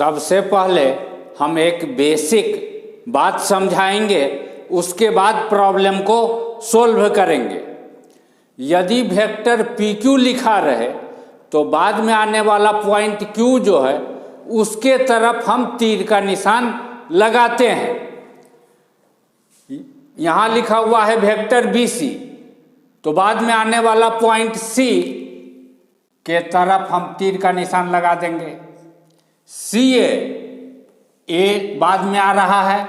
सबसे पहले हम एक बेसिक बात समझाएंगे, उसके बाद प्रॉब्लम को सोल्व करेंगे। यदि वेक्टर पी क्यू लिखा रहे तो बाद में आने वाला पॉइंट क्यू जो है उसके तरफ हम तीर का निशान लगाते हैं। यहाँ लिखा हुआ है वेक्टर बी सी, तो बाद में आने वाला पॉइंट सी के तरफ हम तीर का निशान लगा देंगे। सी ए बाद में आ रहा है,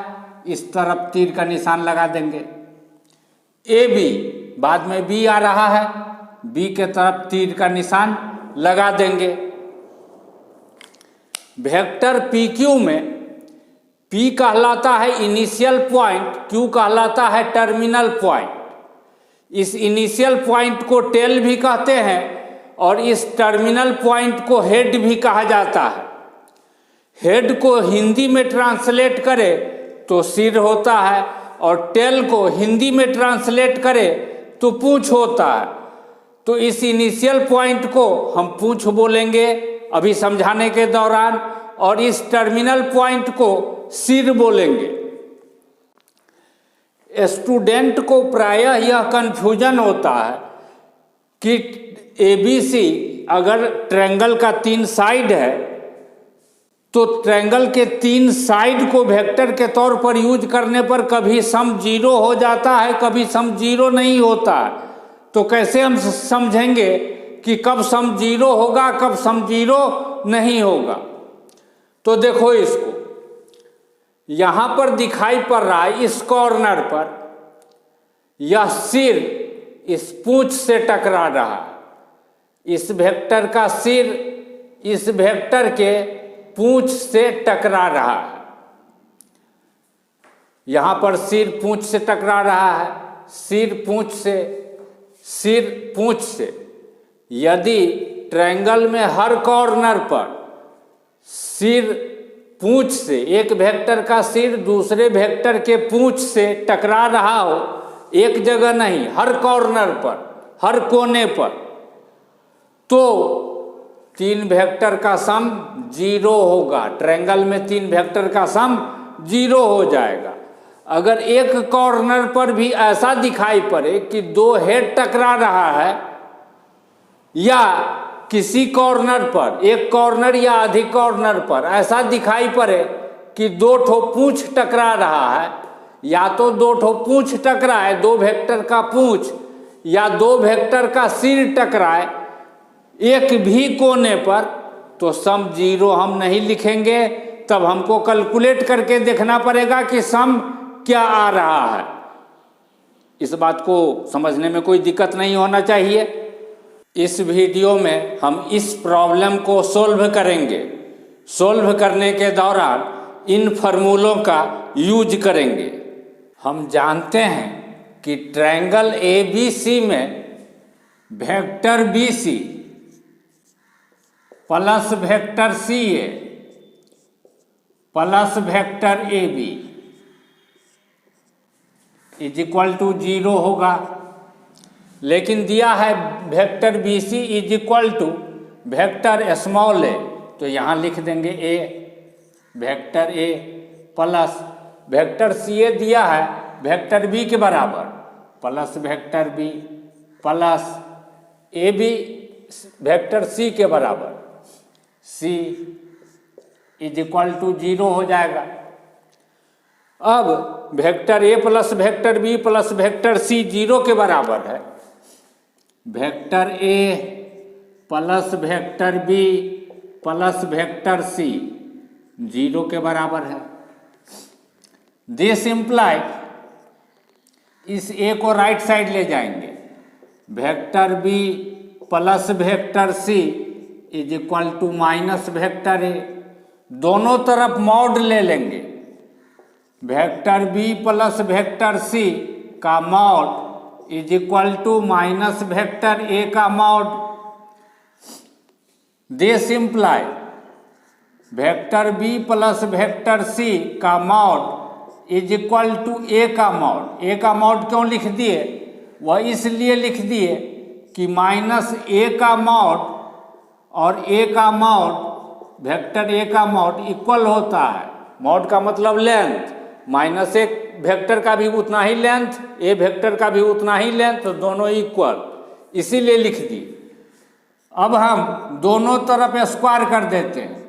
इस तरफ तीर का निशान लगा देंगे। ए बी बाद में बी आ रहा है, बी के तरफ तीर का निशान लगा देंगे। वेक्टर पी क्यू में P कहलाता है इनिशियल पॉइंट, Q कहलाता है टर्मिनल पॉइंट। इस इनिशियल पॉइंट को टेल भी कहते हैं और इस टर्मिनल पॉइंट को हेड भी कहा जाता है। हेड को हिंदी में ट्रांसलेट करे तो सिर होता है और टेल को हिंदी में ट्रांसलेट करे तो पूंछ होता है। तो इस इनिशियल पॉइंट को हम पूंछ बोलेंगे अभी समझाने के दौरान, और इस टर्मिनल पॉइंट को सिर बोलेंगे। स्टूडेंट को प्रायः यह कंफ्यूजन होता है कि ABC अगर ट्रायंगल का 3 साइड है तो ट्रायंगल के 3 साइड को वेक्टर के तौर पर यूज करने पर कभी सम 0 हो जाता है, कभी सम 0 नहीं होता है। तो कैसे हम समझेंगे कि कब सम 0 होगा, कब सम 0 नहीं होगा? तो देखो, इसको यहां पर दिखाई पड़ रहा है, इस कॉर्नर पर यह सिर इस पूंछ से टकरा रहा है। इस वेक्टर का सिर इस वेक्टर के पूंछ से टकरा रहा है। यहां पर सिर पूंछ से टकरा रहा है, सिर पूंछ से। यदि ट्रायंगल में हर कॉर्नर पर सिर पूंछ से, एक वेक्टर का सिर दूसरे वेक्टर के पूंछ से टकरा रहा हो, एक जगह नहीं, हर कॉर्नर पर, हर कोने पर, तो 3 वेक्टर का सम 0 होगा। ट्रायंगल में 3 वेक्टर का सम 0 हो जाएगा। अगर एक कॉर्नर पर भी ऐसा दिखाई पड़े कि 2 हेड टकरा रहा है, या किसी कॉर्नर पर, एक कॉर्नर या अधिक कॉर्नर पर ऐसा दिखाई पड़े कि 2 ठो पूंछ टकरा रहा है, या तो 2 ठो पूंछ टकराए, 2 वेक्टर का पूंछ, या 2 वेक्टर का सिर टकराए एक भी कोने पर, तो सम 0 हम नहीं लिखेंगे। तब हमको कैलकुलेट करके देखना पड़ेगा कि सम क्या आ रहा है। इस बात को समझने में कोई दिक्कत नहीं होना चाहिए। इस वीडियो में हम इस प्रॉब्लम को सोल्व करेंगे। सोल्व करने के दौरान इन फार्मूलों का यूज करेंगे। हम जानते हैं कि ट्रायंगल ABC में vector BC plus vector CA plus vector AB is equal to 0 होगा। लेकिन दिया है vector BC is equal to vector small a, तो यहाँ लिख देंगे A, vector A plus vector CA दिया है वेक्टर B के बराबर, plus vector B plus AB vector C के बराबर, C इज इक्वल टू 0 हो जाएगा। अब vector A plus vector B plus vector C 0 के बराबर है, vector A plus vector B plus vector C 0 के बराबर है। दिस इम्प्लाई, इस A को राइट साइड ले जाएंगे, vector B plus vector C is equal to minus vector A, दोनों तरफ मॉड ले लेंगे। Vector B plus vector C का mod is equal to minus vector A का mod. This imply vector B plus vector C का mod is equal to A का mod. A का mod क्यों लिख दिए? वह इसलिए लिख दिए कि माइनस A का मॉड और A का मॉड वेक्टर ए का मॉड इक्वल होता है, मॉड का मतलब लेंथ, माइनस एक वेक्टर का भी उतना ही लेंथ, ए वेक्टर का भी उतना ही लेंथ, तो दोनों इक्वल, इसीलिए लिख दी। अब हम दोनों तरफ स्क्वायर कर देते हैं,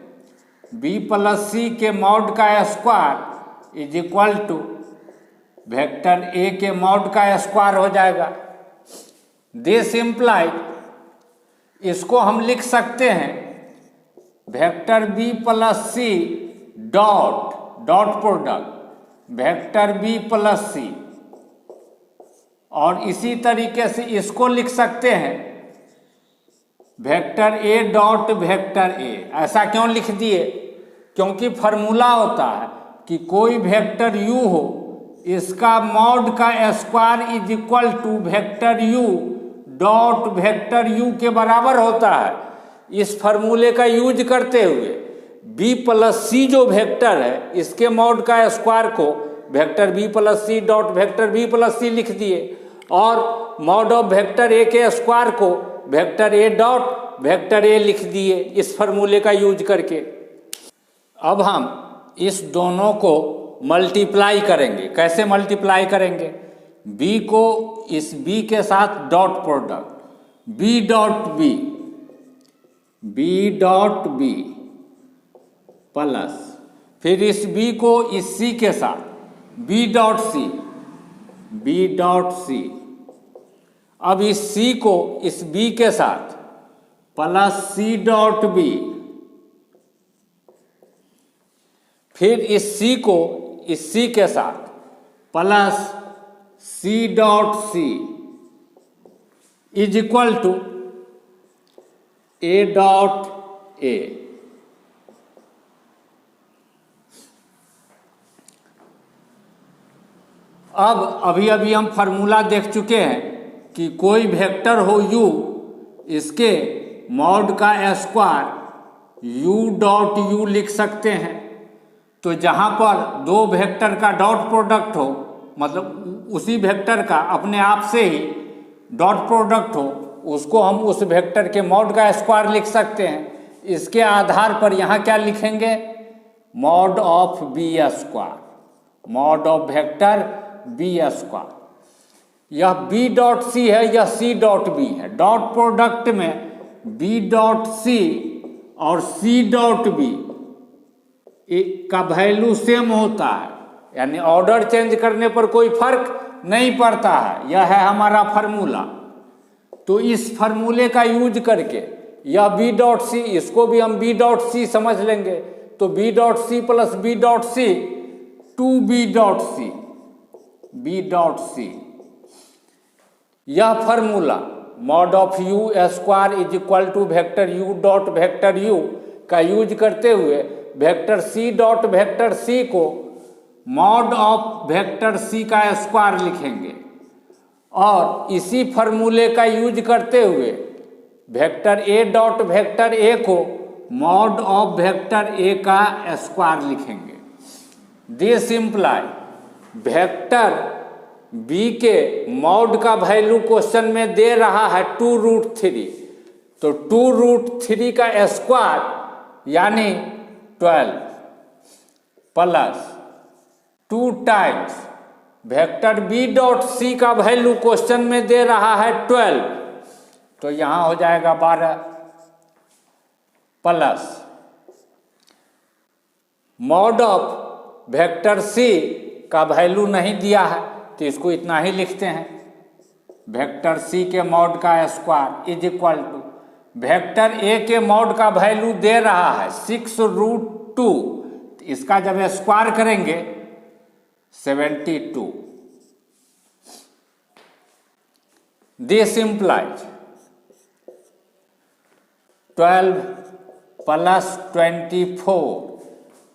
बी प्लस सी के मॉड का square is equal to vector A के मॉड का स्क्वायर हो जाएगा। दिस इम्प्लाई, इसको हम लिख सकते हैं वेक्टर बी प्लस सी dot dot product vector b plus c, और इसी तरीके से इसको लिख सकते हैं vector a dot vector a. ऐसा क्यों लिख दिए? क्योंकि फॉर्मूला होता है कि कोई वेक्टर यू हो, इसका मॉड का square is equal to vector you dot vector U के बराबर होता है। इस फॉर्मूले का यूज करते हुए बी प्लस सी जो वेक्टर है, इसके मॉड का स्क्वायर को वेक्टर बी प्लस सी dot vector b plus c लिख दिए, और मॉड ऑफ वेक्टर ए के स्क्वायर को वेक्टर ए डॉट वेक्टर ए लिख दिए इस फॉर्मूले का यूज करके। अब हम इस दोनों को मल्टीप्लाई करेंगे। कैसे मल्टीप्लाई करेंगे? बी को इस बी के साथ dot product B dot B, B dot B plus फिर इस बी को इस सी के साथ बी डॉट सी, बी डॉट सी। अब इस सी को इस बी के साथ प्लस सी डॉट बी, फिर इस सी को इस सी के साथ plus C dot C is equal to A dot A. अब अभी हम फार्मूला देख चुके हैं कि कोई वेक्टर हो u, इसके मॉड का स्क्वायर u डॉट u लिख सकते हैं। तो जहाँ पर दो वेक्टर का डॉट प्रोडक्ट हो, मतलब उसी वेक्टर का अपने आप से ही डॉट प्रोडक्ट हो, उसको हम उस वेक्टर के मॉड का स्क्वायर लिख सकते हैं। इसके आधार पर यहाँ क्या लिखेंगे? Mod of B square, mod of vector B square. यह बी डॉट सी है, यह सी डॉट बी है। डॉट प्रोडक्ट में बी डॉट सी और सी डॉट बी का वैल्यू सेम होता है, यानी ऑर्डर चेंज करने पर कोई फर्क नहीं पड़ता है। यह है हमारा फार्मूला। तो इस फार्मूले का यूज करके यह बी डॉट सी, इसको भी हम बी डॉट सी समझ लेंगे। तो b dot c plus b dot c two b dot सी, बी डॉट सी। यह formula mod of u square is equal to vector you dot vector u का यूज करते हुए vector c dot vector c को mod of vector सी का square लिखेंगे, और इसी फार्मूले का यूज करते हुए वेक्टर ए डॉट वेक्टर ए को मॉड ऑफ वेक्टर ए का स्क्वायर लिखेंगे। दिस इम्प्लाई वेक्टर बी के मॉड का वैल्यू क्वेश्चन में दे रहा है 2√3, तो 2√3 का स्क्वायर यानी 12 plus 2 times vector B dot C का वैल्यू क्वेश्चन में दे रहा है 12, तो यहाँ हो जाएगा 12 प्लस मॉड ऑफ वेक्टर सी का वैल्यू नहीं दिया है, तो इसको इतना ही लिखते हैं। वेक्टर सी के मॉड का square is equal to vector A के मॉड का वैल्यू दे रहा है 6√2, इसका जब स्क्वायर करेंगे 72। This implies 12 plus 24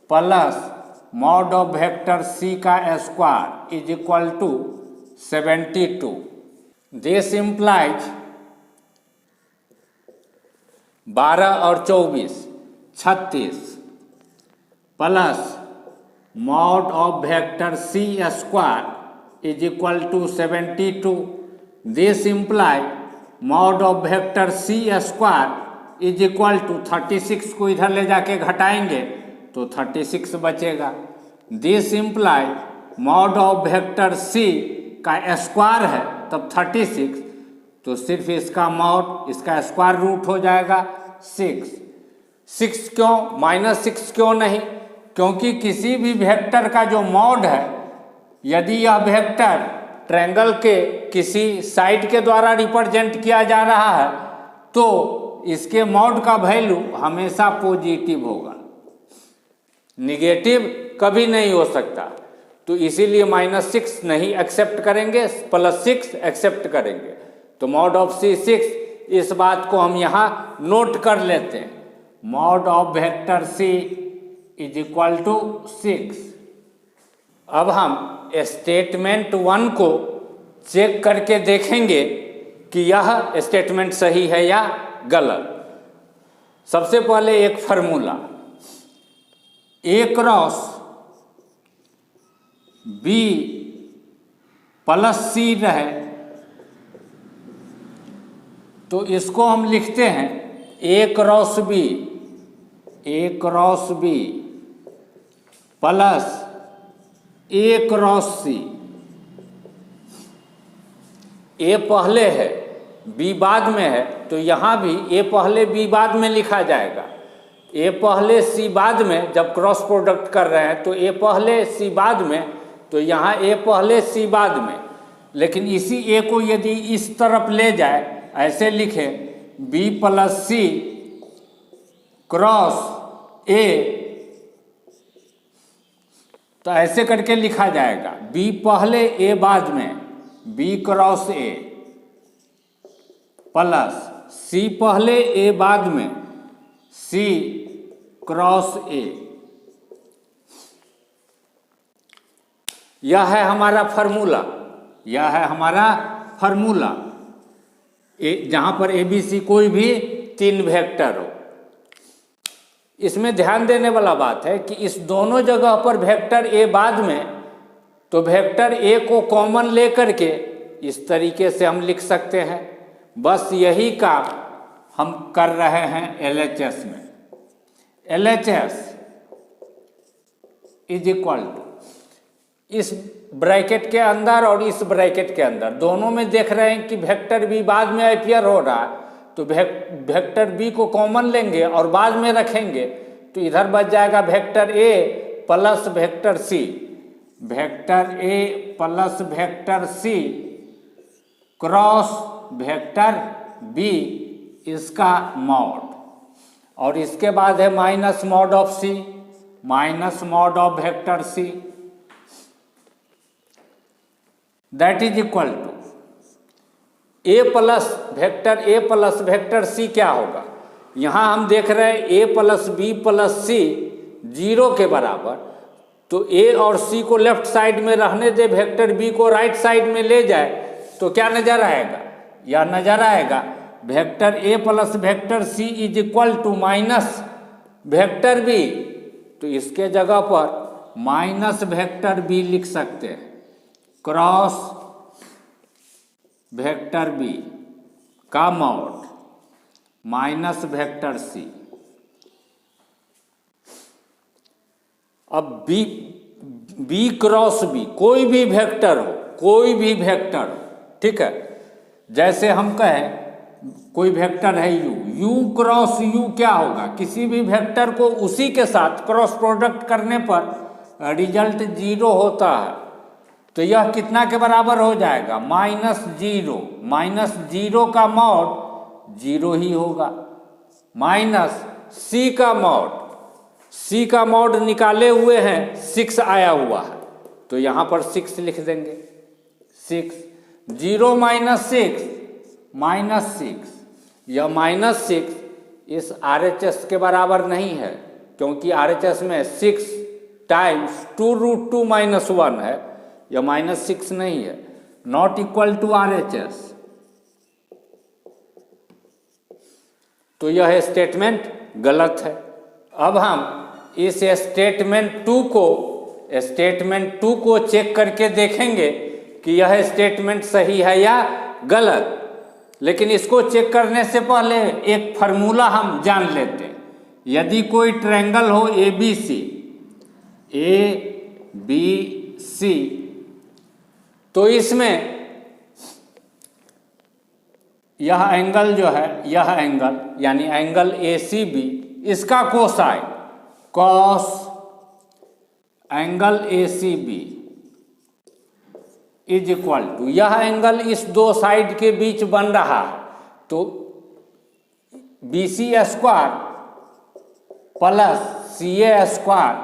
plus mod of vector सी का square is equal to 72। This implies 12 और 24 36 plus mod of vector c square is equal to 72। This imply mod of vector c square is equal to 36 को इधर ले जाके घटाएंगे तो 36 बचेगा। This imply mod of vector सी का स्क्वायर है तब 36, तो सिर्फ इसका मॉड, इसका स्क्वायर रूट हो जाएगा 6। 6 क्यों, -6 क्यों नहीं? क्योंकि किसी भी वेक्टर का जो मॉड है, यदि यह वेक्टर ट्रायंगल के किसी साइड के द्वारा रिप्रेजेंट किया जा रहा है तो इसके मॉड का वैल्यू हमेशा पॉजिटिव होगा, निगेटिव कभी नहीं हो सकता। तो इसीलिए -6 नहीं एक्सेप्ट करेंगे, +6 एक्सेप्ट करेंगे। तो मॉड ऑफ सी 6, इस बात को हम यहाँ नोट कर लेते हैं। Mod of vector C is equal to 6। अब हम स्टेटमेंट 1 को चेक करके देखेंगे कि यह स्टेटमेंट सही है या गलत। सबसे पहले एक formula, A cross B plus C रहे तो इसको हम लिखते हैं A cross B plus A cross C। A पहले है B बाद में है, तो यहाँ भी A पहले B बाद में लिखा जाएगा। A पहले C बाद में, जब क्रॉस प्रोडक्ट कर रहे हैं तो A पहले C बाद में, तो यहाँ A पहले C बाद में। लेकिन इसी A को यदि इस तरफ ले जाए, ऐसे लिखें B plus C cross A, तो ऐसे करके लिखा जाएगा B पहले A बाद में, B cross A plus C पहले A बाद में, C क्रॉस A। यह है हमारा फार्मूला, जहां पर ABC कोई भी 3 वेक्टर हो। इसमें ध्यान देने वाला बात है कि इस दोनों जगह पर वेक्टर A बाद में, तो वेक्टर A को कॉमन लेकर के इस तरीके से हम लिख सकते हैं। बस यही काम हम कर रहे हैं LHS में। LHS इज इक्वल टू, इस ब्रैकेट के अंदर और इस ब्रैकेट के अंदर दोनों में देख रहे हैं कि वेक्टर B बाद में अपीयर हो रहा है, तो वेक्टर B को कॉमन लेंगे और बाद में रखेंगे, तो इधर बच जाएगा vector A plus vector C, vector A plus vector C cross vector B, इसका मॉड, और इसके बाद है minus mod of C, minus mod of vector C, that is equal to A plus vector C क्या होगा? यहाँ हम देख रहे हैं A plus B plus C 0 के बराबर, तो A और C को लेफ्ट साइड में रहने दे, वेक्टर B को राइट साइड में ले जाए, तो क्या नजर आएगा? यह नजर आएगा vector A plus vector C is equal to minus vector B, तो इसके जगह पर माइनस वेक्टर B लिख सकते हैं, क्रॉस वेक्टर B का मॉड माइनस वेक्टर C। अब B क्रॉस B कोई भी वेक्टर हो, ठीक है। जैसे हम कहें कोई वेक्टर है U क्रॉस U क्या होगा? किसी भी वेक्टर को उसी के साथ क्रॉस प्रोडक्ट करने पर रिजल्ट 0 होता है, तो यह कितना के बराबर हो जाएगा? माइनस जीरो का मॉड 0 ही होगा, माइनस C का मॉड निकाले हुए हैं 6 आया हुआ है, तो यहाँ पर 6 लिख देंगे। 6 0 माइनस 6, यह -6 इस RHS के बराबर नहीं है, क्योंकि RHS में 6 टाइम्स 2√2 - 1 है, यह -6 नहीं है, नॉट इक्वल टू RHS। तो यह स्टेटमेंट गलत है। अब हम इस स्टेटमेंट 2 को चेक करके देखेंगे कि यह स्टेटमेंट सही है या गलत। लेकिन इसको चेक करने से पहले एक फार्मूला हम जान लेते हैं। यदि कोई ट्रायंगल हो ए बी सी, तो इसमें यह एंगल जो है, यह एंगल यानी एंगल ए सी बी, इसका cosine cos angle A C B is equal to, यह एंगल इस दो साइड के बीच बन रहा है तो B C square plus C A square,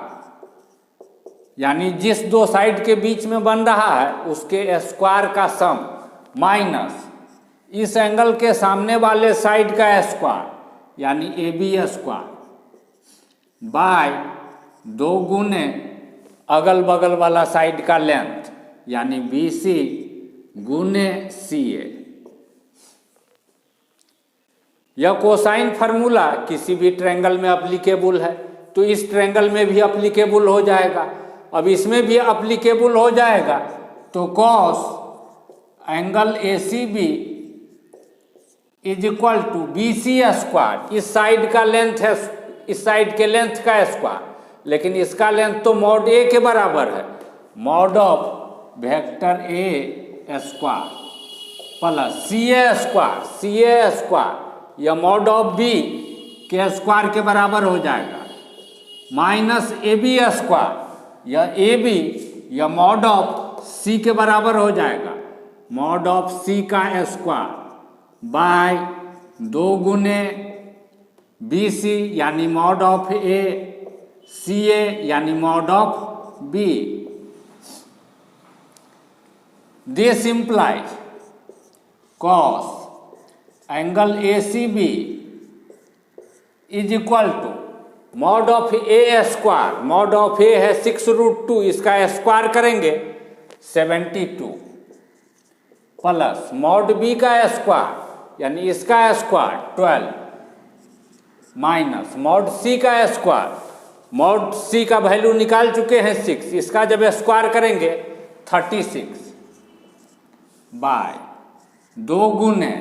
यानी जिस दो साइड के बीच में बन रहा है उसके स्क्वायर का सम माइनस इस एंगल के सामने वाले साइड का स्क्वायर यानी ए बी स्क्वायर बाय 2 गुने अगल बगल वाला साइड का लेंथ यानी बी सी गुने सी ए। यह कोसाइन फार्मूला किसी भी ट्रायंगल में एप्लीकेबल है, तो इस ट्रायंगल में भी एप्लीकेबल हो जाएगा। अब इसमें भी एप्लीकेबल हो जाएगा तो cos angle A C B is equal to B C square, इस साइड का लेंथ है, इस साइड के लेंथ का स्क्वायर, लेकिन इसका लेंथ तो मॉड ए के बराबर है, mod of vector A square plus C A square या मॉड ऑफ बी के स्क्वायर के बराबर हो जाएगा, माइनस ए बी स्क्वायर या ए बी या मॉड ऑफ सी के बराबर हो जाएगा, मॉड ऑफ सी का स्क्वायर बाय 2 गुने बी सी यानी mod of A, c a यानी mod of b. This implies cos angle A C B is equal to mod of a square, mod of a है 6√2, इसका square करेंगे 72 plus mod b का square यानी इसका square 12 minus mod सी का square, mod सी का value निकाल चुके हैं 6, इसका जब स्क्वायर करेंगे 36 बाय 2 गुने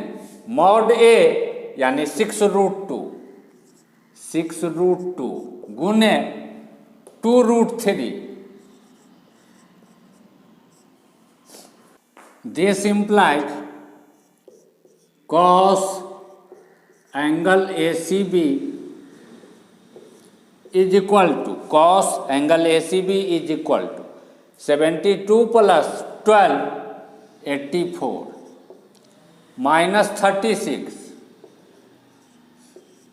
मॉड ए यानी 6√2 गुने 2√3। This implies cos angle A C B is equal to, cos angle A C B is equal to 72 plus 12 84 minus 36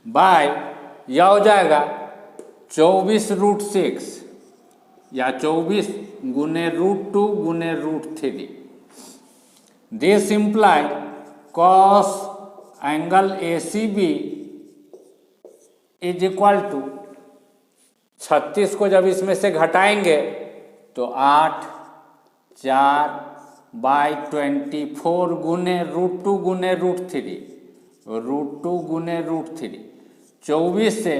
by यह हो जाएगा 24√6 या 24 गुने √2 गुने √3। This imply cos angle A C B is equal to 36 को जब इसमें से घटाएंगे तो 8 4 बाय 24 गुने √2 गुने √3, √2 गुने √3, 24 से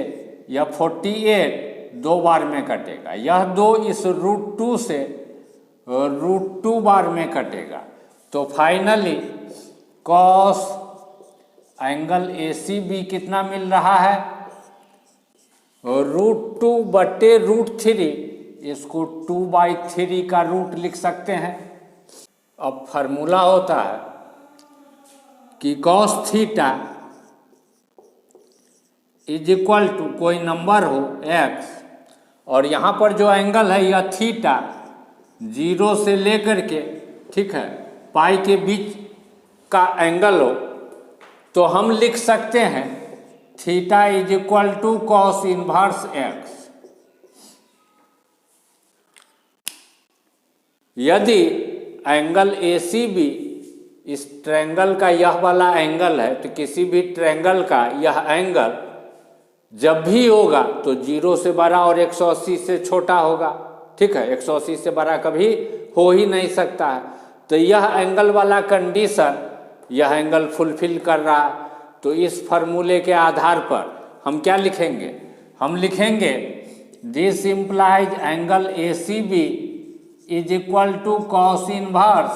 यह 48 2 बार में कटेगा, यह 2 इस √2 से √2 बार में कटेगा, तो फाइनली कॉस एंगल ए सी बी कितना मिल रहा है, √2 बटे √3, इसको 2/3 का रूट लिख सकते हैं। अब फार्मूला होता है कि cos theta is equal to कोई नंबर हो x, और यहाँ पर जो एंगल है यह थीटा 0 से लेकर के, ठीक है, पाई के बीच का एंगल हो, तो हम लिख सकते हैं theta is equal to cos inverse x। यदि एंगल ए सी बी इस ट्रायंगल का यह वाला एंगल है, तो किसी भी ट्रायंगल का यह एंगल जब भी होगा तो 0 से बड़ा और 180 से छोटा होगा, ठीक है, 180 से बड़ा कभी हो ही नहीं सकता है। तो यह एंगल वाला कंडीशन यह एंगल फुलफिल कर रहा है, तो इस फार्मूले के आधार पर हम क्या लिखेंगे, हम लिखेंगे this implies angle A C B is equal to cos inverse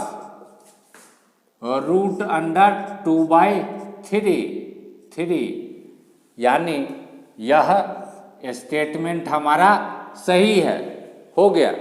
√2/3 यानी यह स्टेटमेंट हमारा सही है। हो गया।